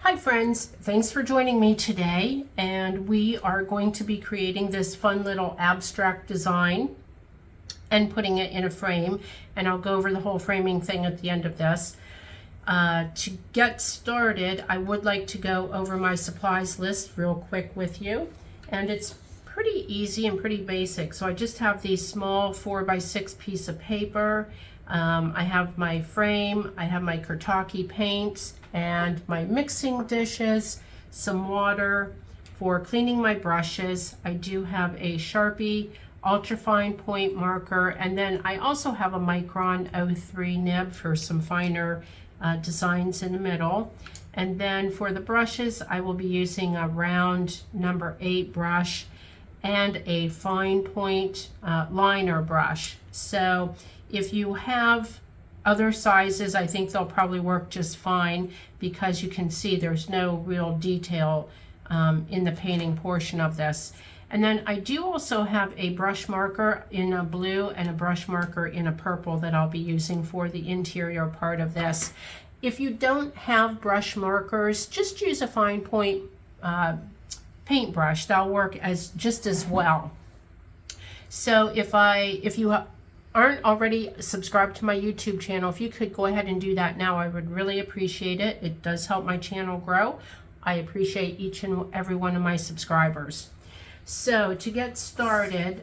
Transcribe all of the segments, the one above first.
Hi friends, thanks for joining me today, and we are going to be creating this fun little abstract design and putting it in a frame, and I'll go over the whole framing thing at the end of this. To get started, I would like to go over my supplies list real quick with you, and it's pretty easy and pretty basic. So I just have these small 4x6 piece of paper. I have my frame, I have my Kurtaki paints and my mixing dishes, some water for cleaning my brushes. I do have a Sharpie ultrafine point marker, and then I also have a Micron 03 nib for some finer designs in the middle. And then for the brushes, I will be using a round number 8 brush and a fine point liner brush. So if you have other sizes, I think they'll probably work just fine, because you can see there's no real detail in the painting portion of this. And then I do also have a brush marker in a blue and a brush marker in a purple that I'll be using for the interior part of this. If you don't have brush markers, just use a fine point paintbrush. That'll work just as well. So if you aren't already subscribed to my YouTube channel, if you could go ahead and do that now, I would really appreciate it. It does help my channel grow. I appreciate each and every one of my subscribers. So to get started,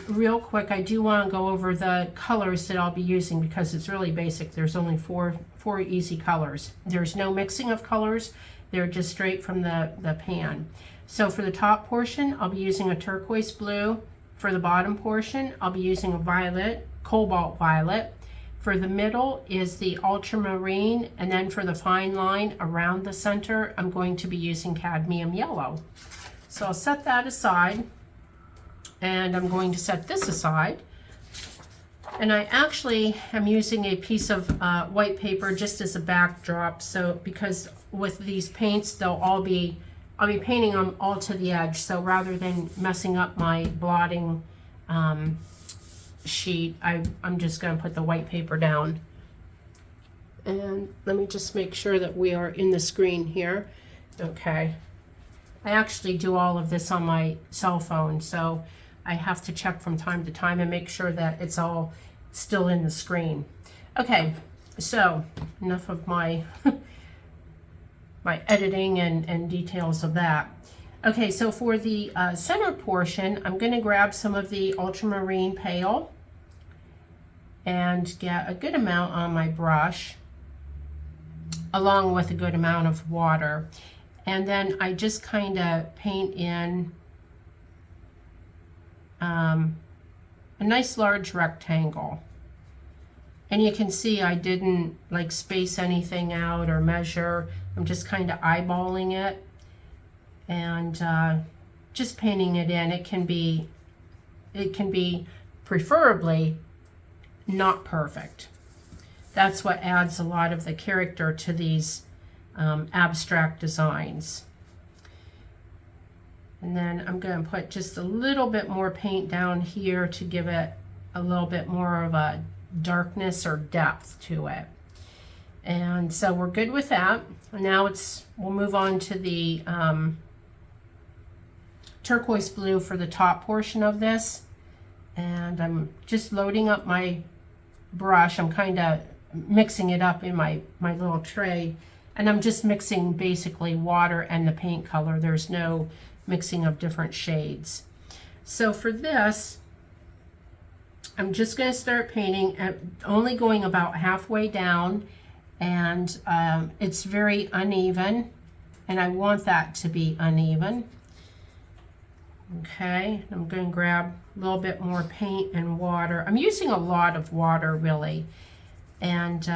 real quick, I do want to go over the colors that I'll be using, because it's really basic. There's only four easy colors. There's no mixing of colors. They're just straight from the pan. So for the top portion, I'll be using a turquoise blue. For the bottom portion, I'll be using a violet, cobalt violet. For the middle is the ultramarine, and then for the fine line around the center, I'm going to be using cadmium yellow. So I'll set that aside, and I'm going to set this aside. And I actually am using a piece of white paper just as a backdrop, so because with these paints, I'll be painting them all to the edge, so rather than messing up my blotting sheet, I'm just going to put the white paper down. And let me just make sure that we are in the screen here. Okay. I actually do all of this on my cell phone, so I have to check from time to time and make sure that it's all still in the screen. Okay, so enough of my my editing and details of that. Okay, so for the center portion, I'm going to grab some of the ultramarine pale and get a good amount on my brush, along with a good amount of water. And then I just kind of paint in a nice large rectangle. And you can see I didn't like space anything out or measure. I'm just kind of eyeballing it and just painting it in. It can be preferably not perfect. That's what adds a lot of the character to these abstract designs. And then I'm going to put just a little bit more paint down here to give it a little bit more of a darkness or depth to it. And so we're good with that. Now we'll move on to the turquoise blue for the top portion of this. And I'm just loading up my brush. I'm kind of mixing it up in my little tray. And I'm just mixing basically water and the paint color. There's no mixing of different shades. So for this, I'm just going to start painting at only going about halfway down, and it's very uneven, and I want that to be uneven. Okay, I'm going to grab a little bit more paint and water. I'm using a lot of water really, and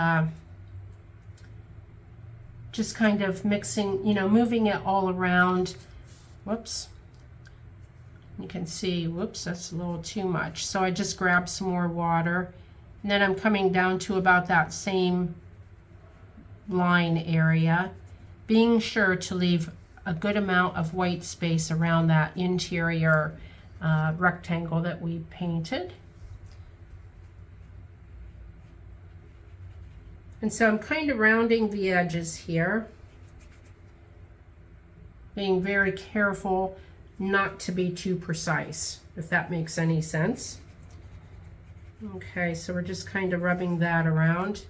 just kind of mixing, moving it all around. Whoops. You can see, whoops, that's a little too much. So I just grabbed some more water, and then I'm coming down to about that same line area, being sure to leave a good amount of white space around that interior rectangle that we painted. And so I'm kind of rounding the edges here. being very careful not to be too precise, if that makes any sense. Okay, so we're just kind of rubbing that around.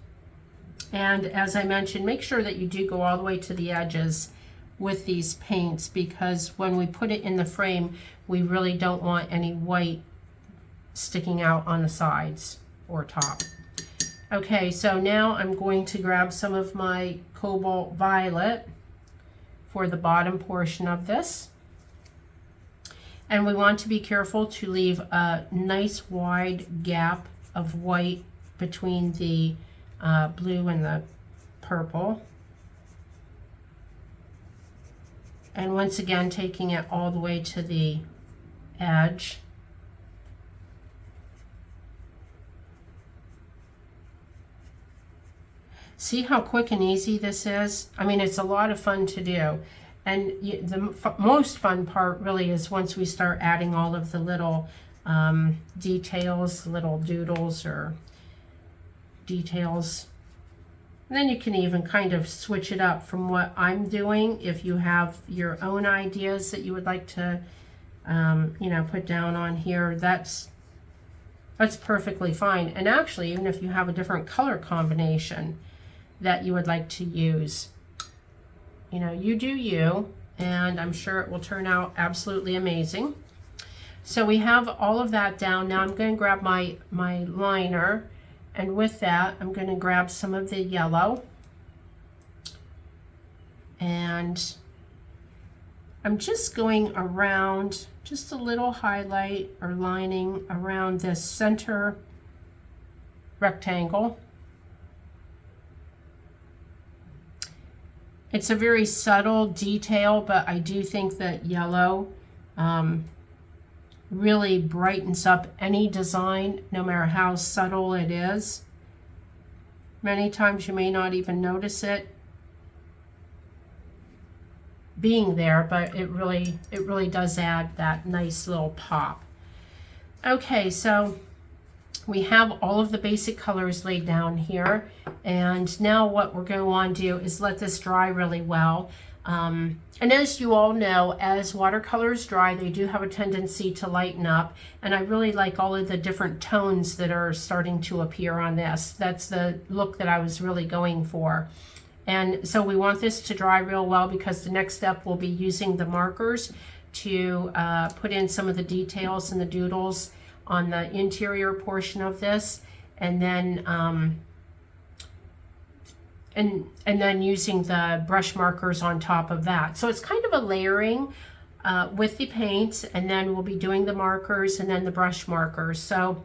And as I mentioned, make sure that you do go all the way to the edges with these paints, because when we put it in the frame, we really don't want any white sticking out on the sides or top. Okay, so now I'm going to grab some of my Cobalt Violet for the bottom portion of this. And we want to be careful to leave a nice wide gap of white between the blue and the purple. And once again, taking it all the way to the edge. See how quick and easy this is? I mean, it's a lot of fun to do. And the most fun part really is once we start adding all of the little details, little doodles or details. And then you can even kind of switch it up from what I'm doing if you have your own ideas that you would like to, you know, put down on here. That's perfectly fine. And actually, even if you have a different color combination that you would like to use, you know, you do you, and I'm sure it will turn out absolutely amazing. So we have all of that down. Now I'm going to grab my liner, and with that I'm going to grab some of the yellow, and I'm just going around, just a little highlight or lining around this center rectangle. It's a very subtle detail, but I do think that yellow really brightens up any design, no matter how subtle it is. Many times you may not even notice it being there, but it really does add that nice little pop. Okay, so we have all of the basic colors laid down here, and now what we're going to do is let this dry really well. And as you all know, as watercolors dry, they do have a tendency to lighten up, and I really like all of the different tones that are starting to appear on this. That's the look that I was really going for. And so we want this to dry real well, because the next step will be using the markers to put in some of the details and the doodles on the interior portion of this, and then and then using the brush markers on top of that. So it's kind of a layering with the paints, and then we'll be doing the markers and then the brush markers. So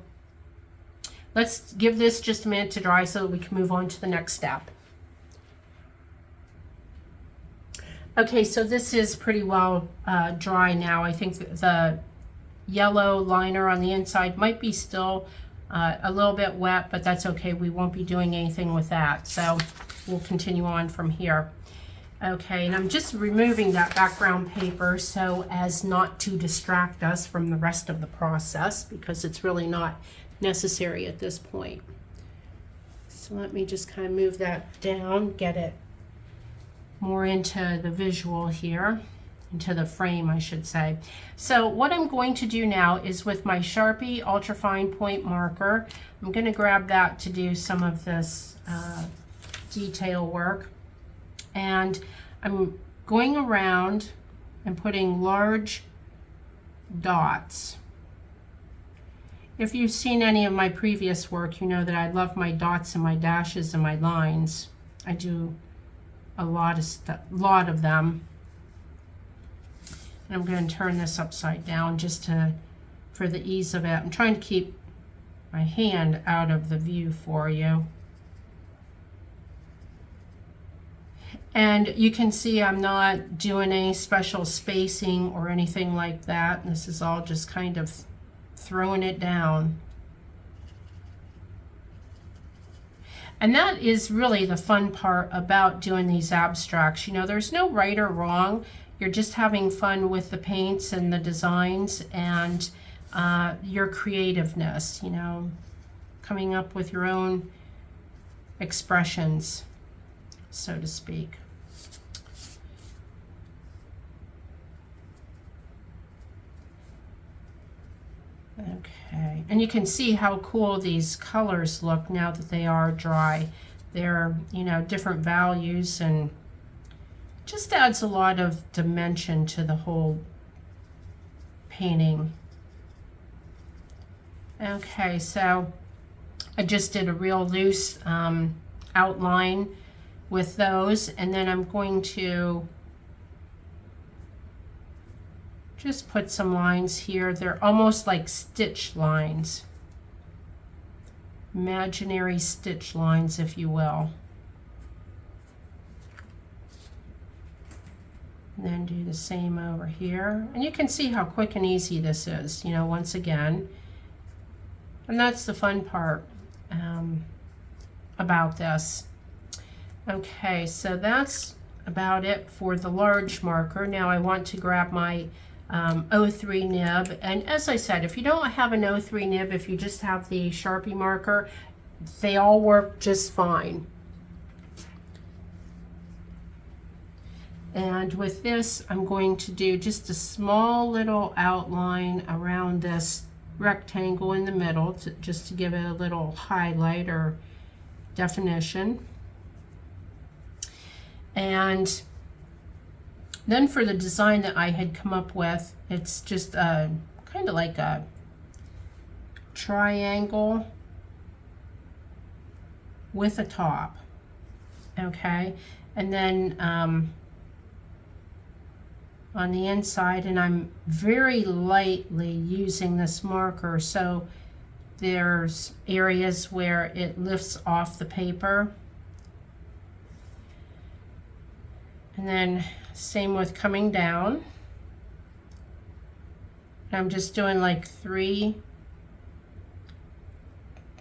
let's give this just a minute to dry so that we can move on to the next step. Okay, so this is pretty well dry now. I think the yellow liner on the inside might be still a little bit wet, but that's okay. We won't be doing anything with that. So we'll continue on from here. Okay, and I'm just removing that background paper so as not to distract us from the rest of the process, because it's really not necessary at this point. So let me just kind of move that down, get it more into the visual here, into the frame, I should say. So what I'm going to do now is with my Sharpie Ultra Fine Point marker, I'm going to grab that to do some of this detail work. And I'm going around and putting large dots. If you've seen any of my previous work, you know that I love my dots and my dashes and my lines. I do a lot of them. And I'm going to turn this upside down just for the ease of it. I'm trying to keep my hand out of the view for you. And you can see I'm not doing any special spacing or anything like that. This is all just kind of throwing it down. And that is really the fun part about doing these abstracts. You know, there's no right or wrong. You're just having fun with the paints and the designs and your creativeness, you know, coming up with your own expressions, so to speak. Okay, and you can see how cool these colors look now that they are dry. They're, you know, different values, and just adds a lot of dimension to the whole painting. Okay, so I just did a real loose outline with those, and then I'm going to just put some lines here. They're almost like stitch lines, imaginary stitch lines, if you will. And then do the same over here. And you can see how quick and easy this is, you know, once again. And that's the fun part about this. Okay, so that's about it for the large marker. Now I want to grab my 03 nib, and as I said, if you don't have an 03 nib, if you just have the Sharpie marker, they all work just fine. And with this, I'm going to do just a small little outline around this rectangle in the middle, just to give it a little highlight or definition. And then for the design that I had come up with, it's just kind of like a triangle with a top. Okay, and then on the inside, and I'm very lightly using this marker, so there's areas where it lifts off the paper. And then same with coming down. I'm just doing like 3,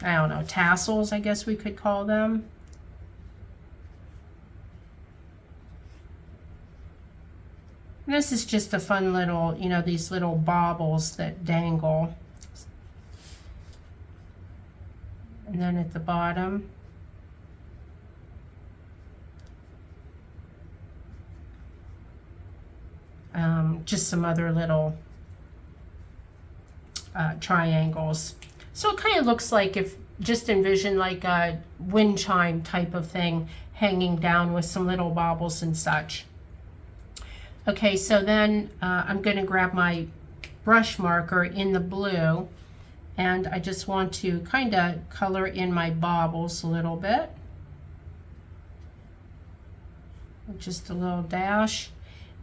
I don't know, tassels, I guess we could call them. And this is just a fun little, you know, these little baubles that dangle. And then at the bottom, just some other little triangles. So it kind of looks like, if just envision like a wind chime type of thing hanging down with some little baubles and such. Okay, so then I'm going to grab my brush marker in the blue, and I just want to kind of color in my baubles a little bit. Just a little dash.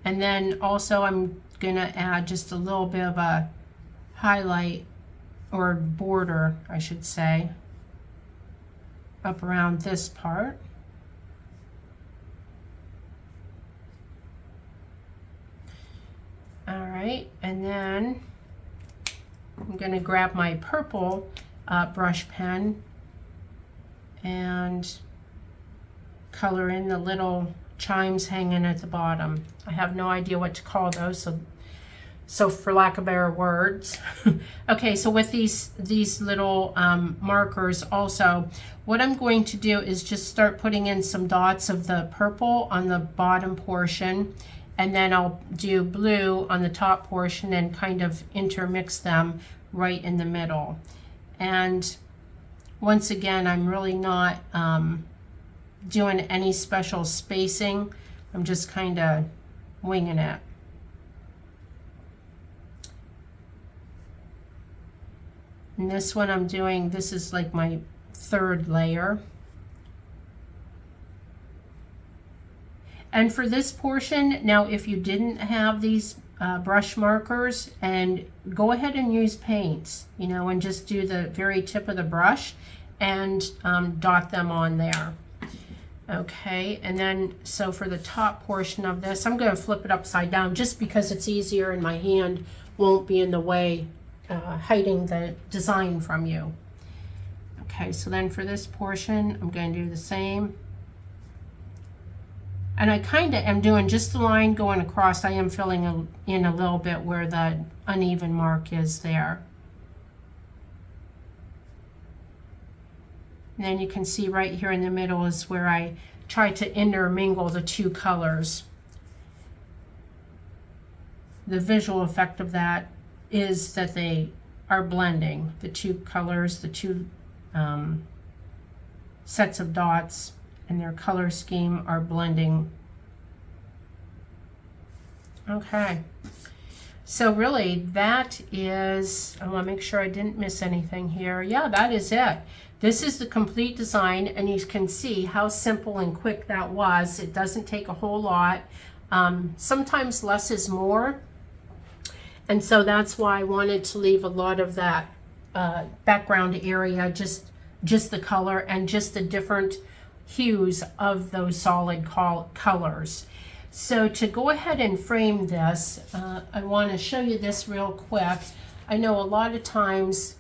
And then also I'm going to add just a little bit of a highlight, or border, I should say, up around this part. All right, and then I'm going to grab my purple brush pen and color in the little chimes hanging at the bottom. I have no idea what to call those, so for lack of better words. Okay, so with these little markers also, what I'm going to do is just start putting in some dots of the purple on the bottom portion, and then I'll do blue on the top portion and kind of intermix them right in the middle. And once again, I'm really not doing any special spacing. I'm just kind of winging it. And this one I'm doing, this is like my 3rd layer. And for this portion, now if you didn't have these brush markers, and go ahead and use paints, you know, and just do the very tip of the brush and dot them on there. Okay, and then so for the top portion of this, I'm going to flip it upside down just because it's easier and my hand won't be in the way, hiding the design from you. Okay, so then for this portion, I'm going to do the same. And I kind of am doing just the line going across. I am filling in a little bit where the uneven mark is there. And then you can see right here in the middle is where I try to intermingle the 2 colors. The visual effect of that is that they are blending. The two colors, the two sets of dots and their color scheme are blending. Okay. So really that is, I want to make sure I didn't miss anything here. Yeah, that is it. This is the complete design, and you can see how simple and quick that was. It doesn't take a whole lot. Sometimes less is more. And so that's why I wanted to leave a lot of that background area, just the color and just the different hues of those solid colors. So to go ahead and frame this, I want to show you this real quick. I know a lot of times,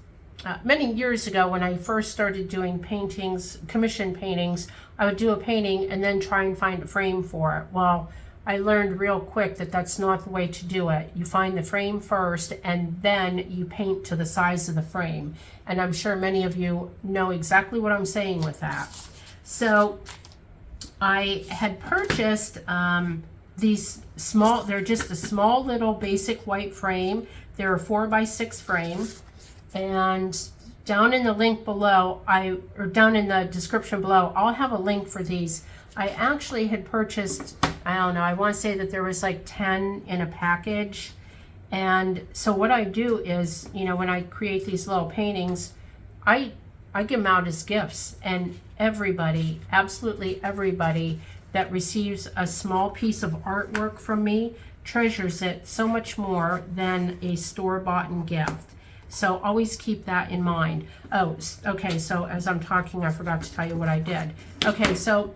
many years ago when I first started doing paintings, commission paintings, I would do a painting and then try and find a frame for it. Well, I learned real quick that that's not the way to do it. You find the frame first and then you paint to the size of the frame. And I'm sure many of you know exactly what I'm saying with that. So I had purchased these small, they're just a small little basic white frame. They're a 4x6 frame. And down in the link below, or down in the description below, I'll have a link for these. I actually had purchased, I don't know, I want to say that there was like 10 in a package. And so what I do is, you know, when I create these little paintings, I give them out as gifts, and everybody, absolutely everybody that receives a small piece of artwork from me treasures it so much more than a store-bought gift. So always keep that in mind. Oh, okay, so as I'm talking, I forgot to tell you what I did. Okay, so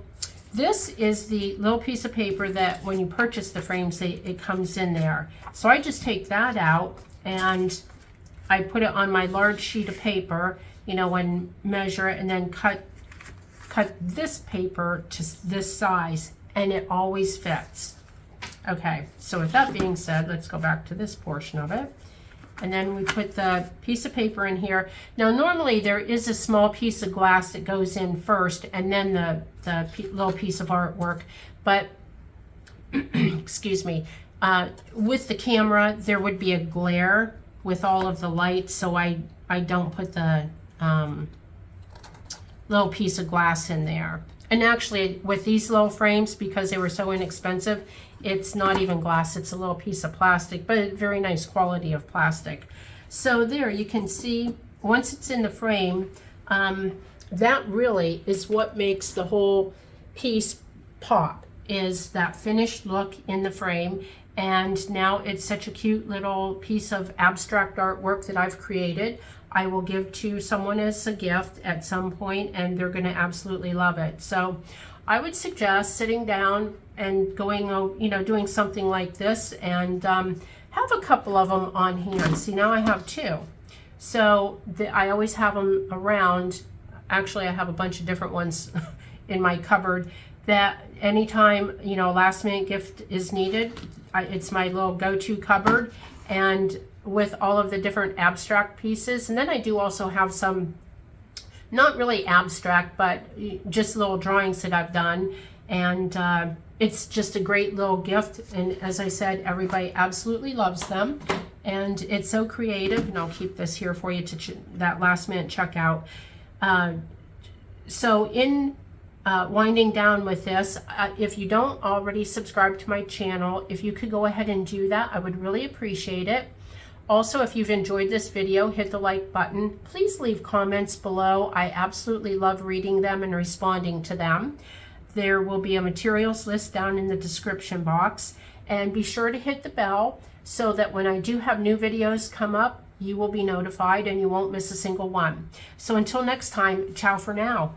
this is the little piece of paper that when you purchase the frames, it comes in there. So I just take that out and I put it on my large sheet of paper, you know, and measure it, and then cut this paper to this size, and it always fits. Okay, so with that being said, let's go back to this portion of it. And then we put the piece of paper in here. Now normally there is a small piece of glass that goes in first and then the little piece of artwork, but excuse me, with the camera there would be a glare with all of the lights, so I don't put the little piece of glass in there. And actually with these little frames, because they were so inexpensive, it's not even glass, it's a little piece of plastic, but very nice quality of plastic. So there you can see, once it's in the frame, that really is what makes the whole piece pop, is that finished look in the frame. And now it's such a cute little piece of abstract artwork that I've created. I will give to someone as a gift at some point, and they're going to absolutely love it. So I would suggest sitting down and going, you know, doing something like this, and have a couple of them on hand. See, now I have two. So I always have them around. Actually, I have a bunch of different ones in my cupboard that anytime, you know, last minute gift is needed, it's my little go-to cupboard, and with all of the different abstract pieces. And then I do also have some, not really abstract, but just little drawings that I've done. And it's just a great little gift. And as I said, everybody absolutely loves them. And it's so creative. And I'll keep this here for you to that last minute checkout. So in winding down with this, if you don't already subscribe to my channel, if you could go ahead and do that, I would really appreciate it. Also, if you've enjoyed this video, hit the like button. Please leave comments below. I absolutely love reading them and responding to them. There will be a materials list down in the description box. And be sure to hit the bell so that when I do have new videos come up, you will be notified and you won't miss a single one. So until next time, ciao for now.